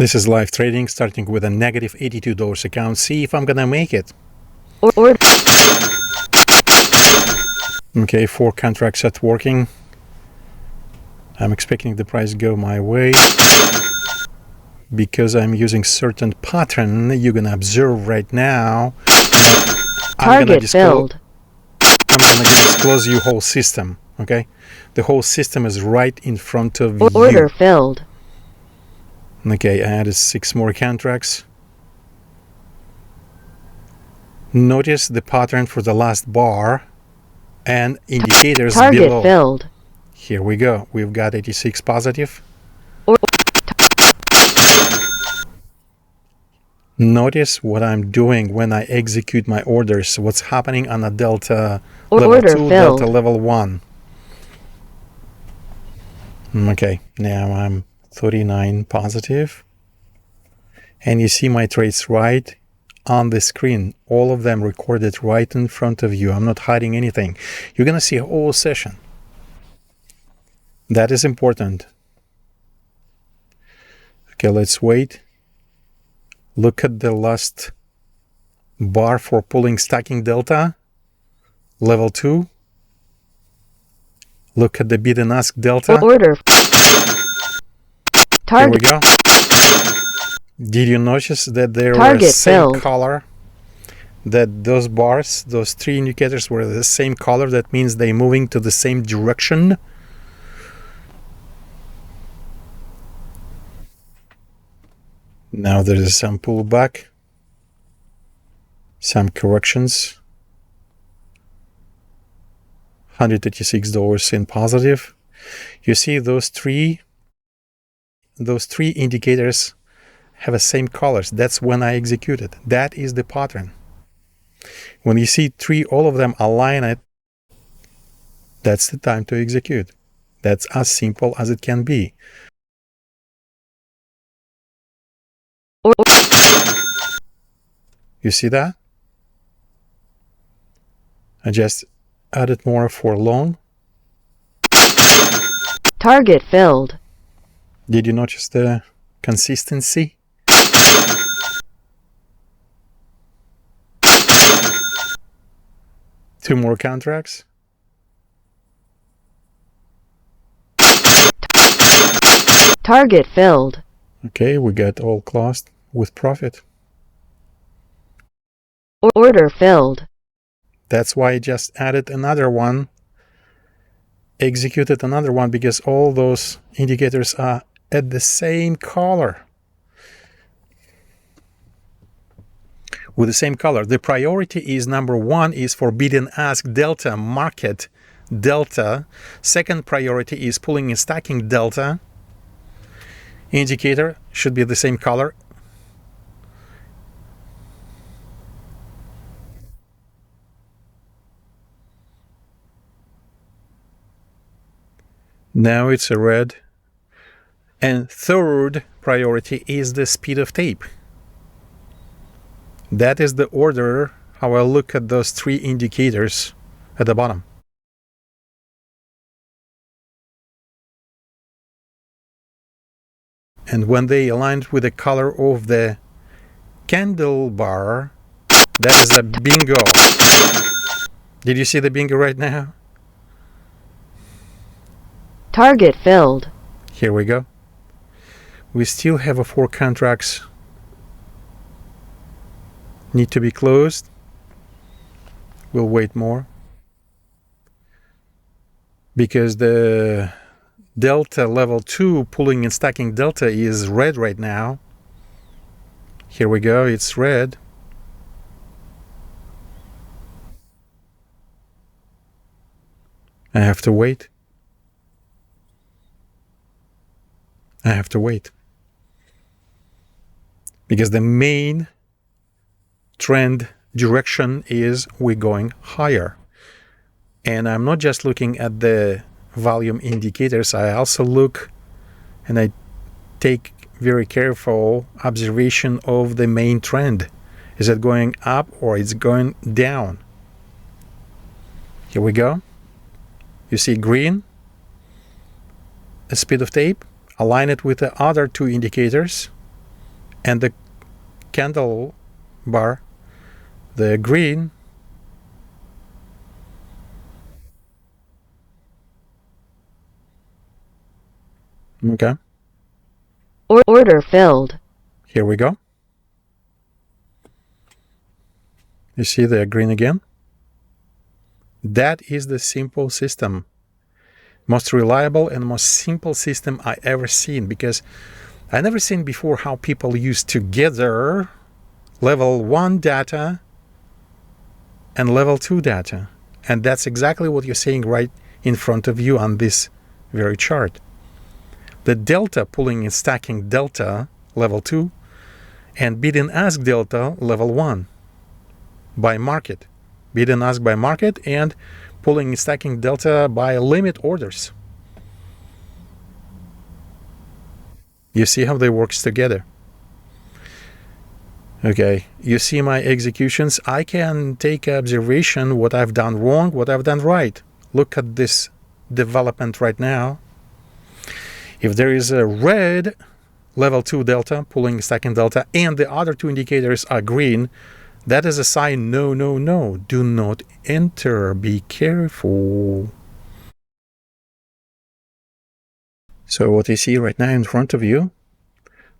This is live trading starting with a negative $82 account. See if I'm gonna make it. Okay, 4 contracts at working. I'm expecting the price go my way because I'm using certain pattern you're gonna observe right now. I'm gonna disclose your whole system. Okay, the whole system is right in front of you. Order filled. Okay, I added 6 more contracts. Notice the pattern for the last bar and indicators Target below. Filled. Here we go. We've got 86 positive. Notice what I'm doing when I execute my orders. What's happening on a delta level 2, delta level 1. Okay, now I'm 39 positive. And you see my trades right on the screen. All of them recorded right in front of you. I'm not hiding anything. You're going to see a whole session. That is important. Okay, let's wait. Look at the last bar for pulling stacking delta, level 2. Look at the bid and ask delta. Order. Here we go. Did you notice that they were the same color? That those bars, those 3 indicators were the same color. That means they're moving to the same direction. Now there is some pullback, some corrections. $136 in positive. You see those three indicators have the same colors. That's when I executed. That is the pattern. When you see all of them align it, that's the time to execute. That's as simple as it can be. You see that? I just added more for long. Target filled. Did you notice the consistency? Two more contracts. Target filled. Okay, we got all closed with profit. Order filled. That's why I just added another one, executed another one, because all those indicators are at the same color. With the same color. The priority is number 1 is for bid and ask delta, market delta. Second priority is pulling and stacking delta. Indicator should be the same color. Now it's a red. And third priority is the speed of tape. That is the order how I look at those 3 indicators at the bottom. And when they aligned with the color of the candle bar, that is a bingo. Did you see the bingo right now? Target filled. Here we go. We still have 4 contracts need to be closed. We'll wait more because the delta level 2 pulling and stacking delta is red right now. Here we go, it's red. I have to wait. I have to wait. Because the main trend direction is we're going higher. And I'm not just looking at the volume indicators, I also look and I take very careful observation of the main trend. Is it going up or it's going down? Here we go. You see green, a speed of tape, align it with the other 2 indicators. and the candle bar, the green, okay, Order filled. here we go. You see the green again? That is the simple system. Most reliable and most simple system I ever seen, because I never seen before how people use together level 1 data and level 2 data. And that's exactly what you're seeing right in front of you on this very chart. The delta pulling and stacking delta level 2 and bid and ask delta level 1 by market. Bid and ask by market and pulling and stacking delta by limit orders. You see how they works together. Okay, you see my executions. I can take observation what I've done wrong, what I've done right. Look at this development right now. If there is a red level 2 delta, pulling stacking delta, and the other two indicators are green, that is a sign, no, no, no, do not enter, be careful. So what you see right now in front of you,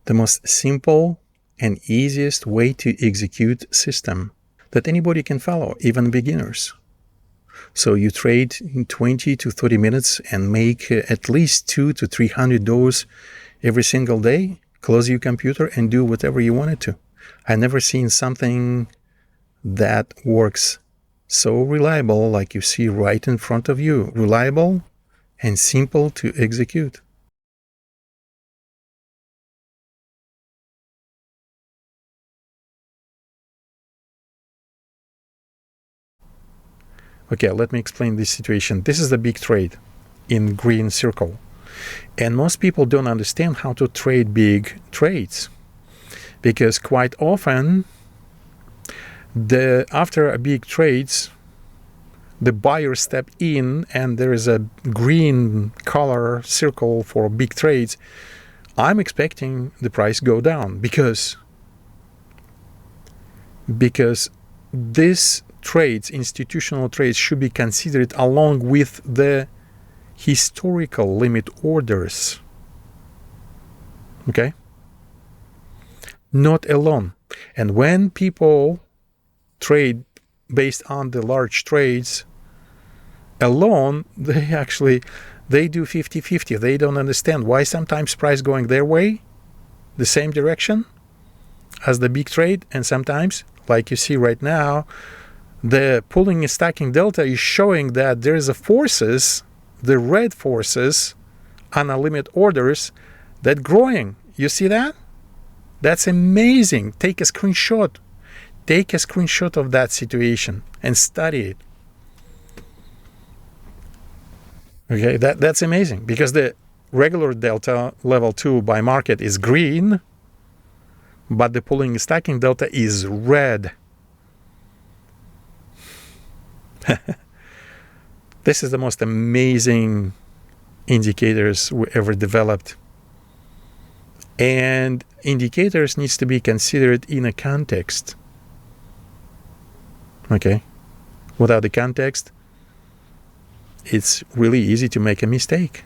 the most simple and easiest way to execute system that anybody can follow, even beginners. So you trade in 20 to 30 minutes and make at least $200 to $300 every single day. Close your computer and do whatever you wanted to. I never seen something that works so reliable like you see right in front of you. Reliable and simple to execute. Okay, let me explain this situation. This is the big trade in green circle. And most people don't understand how to trade big trades, because quite often after a big trades, the buyer step in and there is a green color circle for big trades. I'm expecting the price go down because this trades, institutional trades, should be considered along with the historical limit orders. Okay? Not alone. And when people trade based on the large trades alone, they do 50-50. They don't understand why sometimes price going their way, the same direction as the big trade, and sometimes, like you see right now, the pulling and stacking delta is showing that there's a forces, the red forces on a limit orders that growing. You see that? That's amazing. Take a screenshot. Take a screenshot of that situation and study it. Okay, that's amazing, because the regular delta level 2 by market is green, but the pulling and stacking delta is red. This is the most amazing indicators we ever developed. And indicators needs to be considered in a context. Okay? Without the context, it's really easy to make a mistake.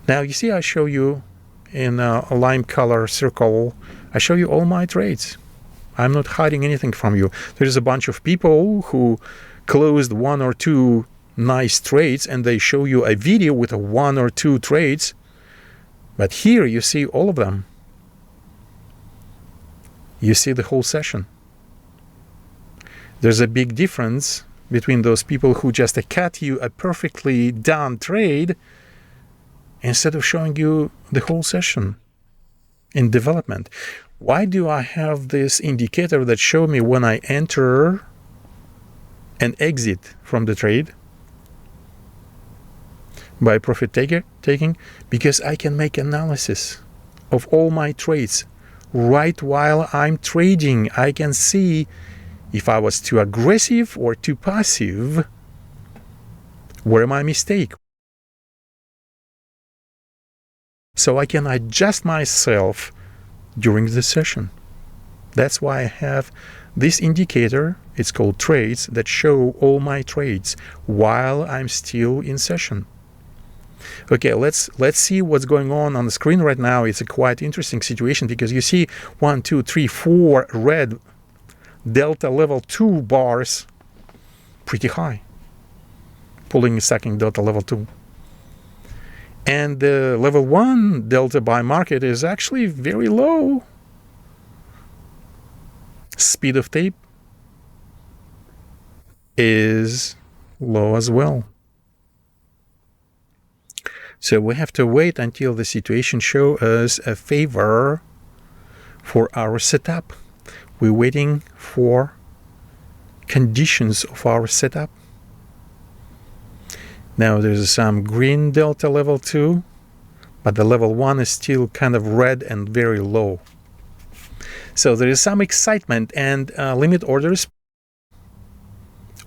Now, you see, I show you in a lime color circle, I show you all my trades. I'm not hiding anything from you. There's a bunch of people who closed 1 or 2 nice trades and they show you a video with 1 or 2 trades, but here you see all of them. You see the whole session. There's a big difference between those people who just cut you a perfectly done trade instead of showing you the whole session in development. Why do I have this indicator that show me when I enter and exit from the trade by profit taking? Because I can make analysis of all my trades right while I'm trading. I can see if I was too aggressive or too passive, where my mistake. So I can adjust myself during the session. That's why I have this indicator, it's called trades, that show all my trades while I'm still in session. Okay, let's see what's going on the screen right now. It's a quite interesting situation because you see 1, 2, 3, 4 red delta level 2 bars pretty high, pulling sucking delta level 2. And the level 1 delta buy market is actually very low. Speed of tape is low as well. So we have to wait until the situation shows us a favor for our setup. We're waiting for conditions of our setup. Now there's some green delta level 2, but the level 1 is still kind of red and very low. So there is some excitement, and limit orders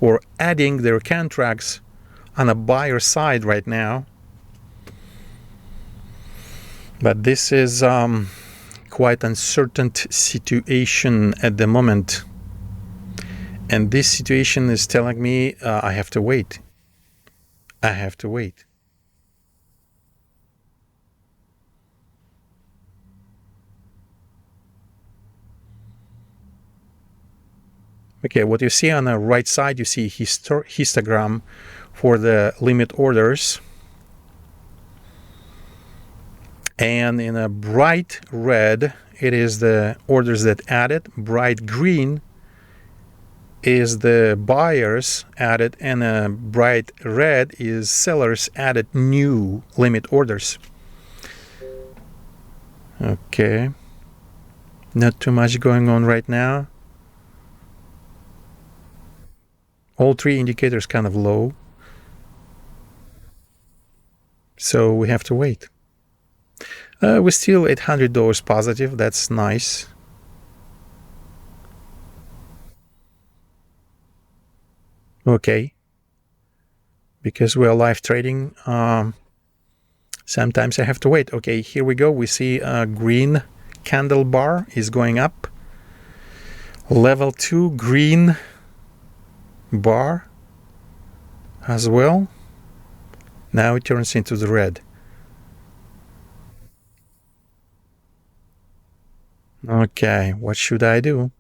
or adding their contracts on a buyer side right now. But this is quite uncertain situation at the moment. And this situation is telling me I have to wait. I have to wait. Okay, what you see on the right side, you see histogram for the limit orders. And in a bright red, it is the orders that added. Bright green is the buyers added, and a bright red is sellers added new limit orders. Okay, not too much going on right now. All three indicators kind of low, so we have to wait. We're still $800 positive. That's nice. Okay, because we're live trading, sometimes I have to wait. Okay, here we go. We see a green candle bar is going up. Level 2 green bar as well. Now it turns into the red. Okay, what should I do?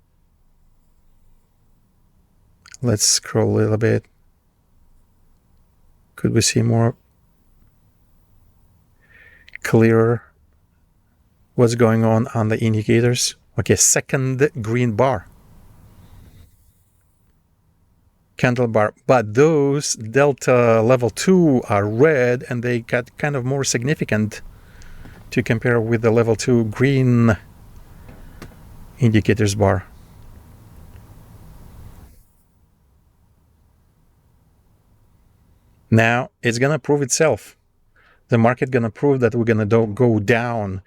Let's scroll a little bit. Could we see more clearer what's going on the indicators? Okay, second green bar. Candle bar, but those delta level 2 are red, and they got kind of more significant to compare with the level 2 green indicators bar. Now it's gonna prove itself. The market gonna prove that we're gonna go down.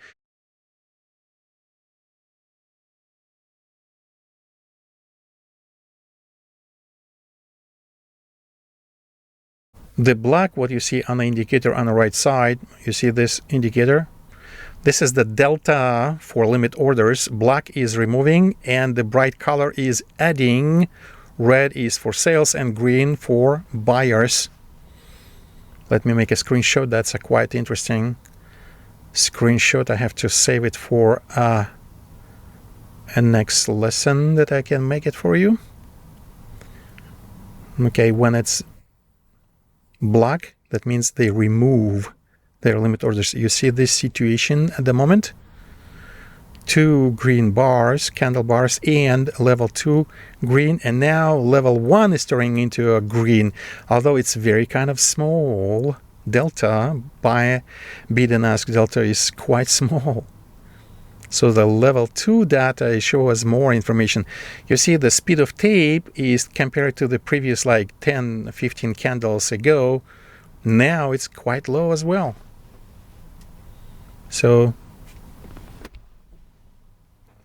The black, what you see on the indicator on the right side, you see this indicator? This is the delta for limit orders. Black is removing, and the bright color is adding. Red is for sales, and green for buyers. Let me make a screenshot. That's a quite interesting screenshot. I have to save it for a next lesson that I can make it for you. Okay, when it's black, that means they remove their limit orders. You see this situation at the moment? 2 green bars, candle bars, and level 2 green, and now level 1 is turning into a green, although it's very kind of small. Delta by bid and ask delta is quite small. So the level 2 data shows more information. You see the speed of tape is compared to the previous like 10, 15 candles ago. Now it's quite low as well. So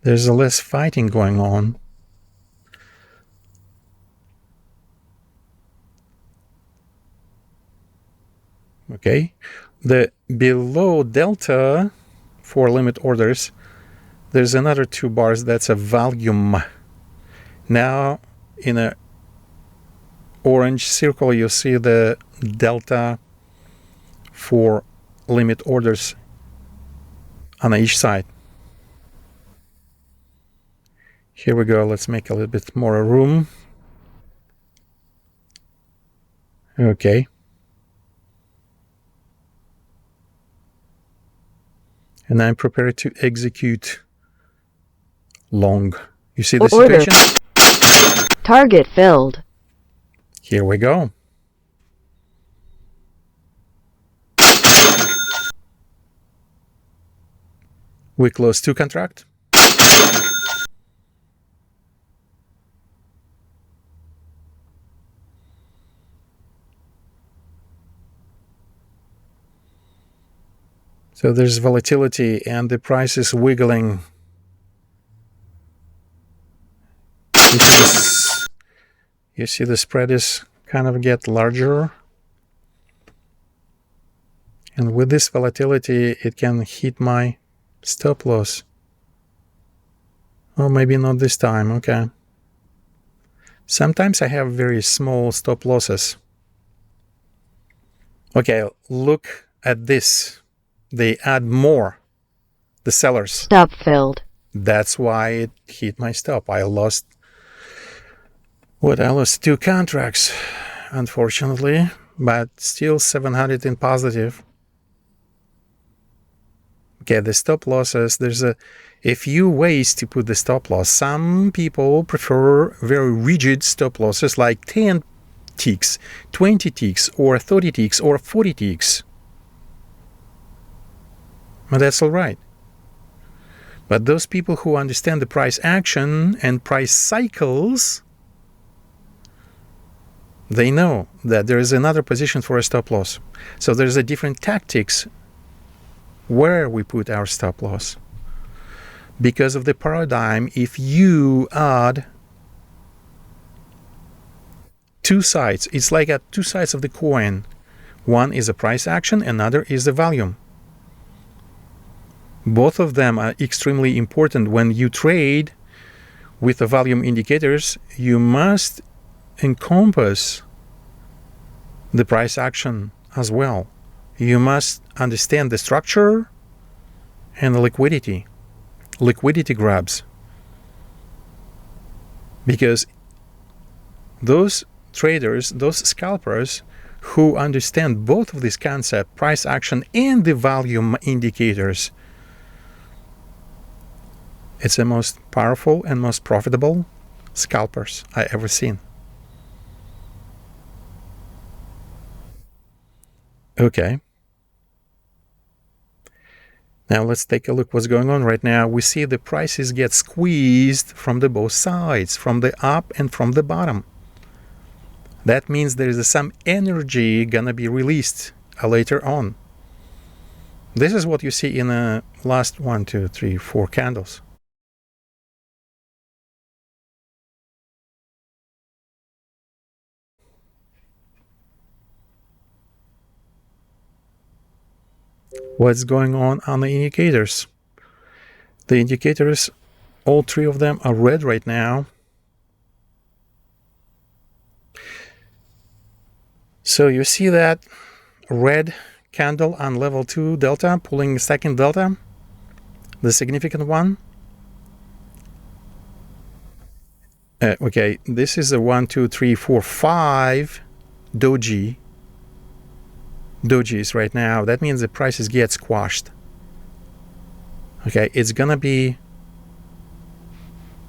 there's a less fighting going on. Okay, the below delta for limit orders, There's another 2 bars, that's a volume. Now in a orange circle you see the delta for limit orders on each side. Here we go. Let's make a little bit more room. Okay. And I'm prepared to execute long. You see the Order. situation? Target filled. Here we go. We close 2 contracts. So there's volatility and the price is wiggling. You see the spread is kind of get larger. And with this volatility, it can hit my stop loss. Oh, maybe not this time. Okay. Sometimes I have very small stop losses. Okay, look at this. They add more, the sellers. Stop filled. That's why it hit my stop. I lost 2 contracts, unfortunately, but still 700 in positive. Okay, the stop losses, there's a few ways to put the stop loss. Some people prefer very rigid stop losses like 10 ticks, 20 ticks, or 30 ticks, or 40 ticks. But that's all right. But those people who understand the price action and price cycles, they know that there is another position for a stop loss. So there's a different tactics where we put our stop loss. Because of the paradigm, if you add 2 sides, it's like 2 sides of the coin. One is a price action, another is the volume. Both of them are extremely important. When you trade with the volume indicators, you must encompass the price action as well. You must understand the structure and the liquidity grabs. Because those traders, those scalpers who understand both of these concepts, price action and the volume indicators, it's the most powerful and most profitable scalpers I ever seen. Okay. Now let's take a look what's going on right now. We see the prices get squeezed from the both sides, from the up and from the bottom. That means there is some energy gonna be released later on. This is what you see in the last 1, 2, 3, 4 candles. What's going on the indicators? The indicators, all 3 of them are red right now. So you see that red candle on level 2 delta, pulling second delta, the significant one. Okay, this is a 1, 2, 3, 4, 5 dojis right now. That means the prices get squashed. Okay, it's gonna be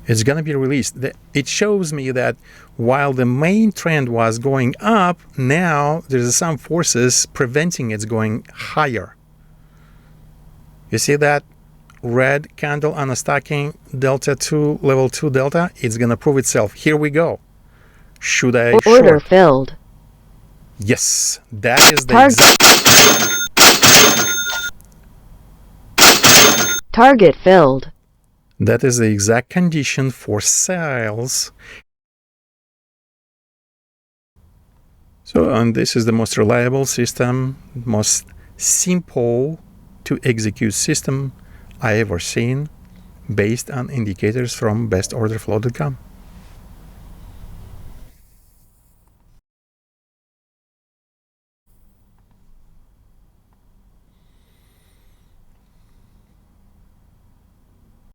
released. It shows me that while the main trend was going up, now there's some forces preventing it going higher. You see that red candle on a stocking delta 2, level 2 delta? It's gonna prove itself. Here we go. Should I Order short? filled. Yes, that is the exact. Target filled. That is the exact condition for sales. So, and this is the most reliable system, most simple to execute system I ever seen. based on indicators from bestorderflow.com.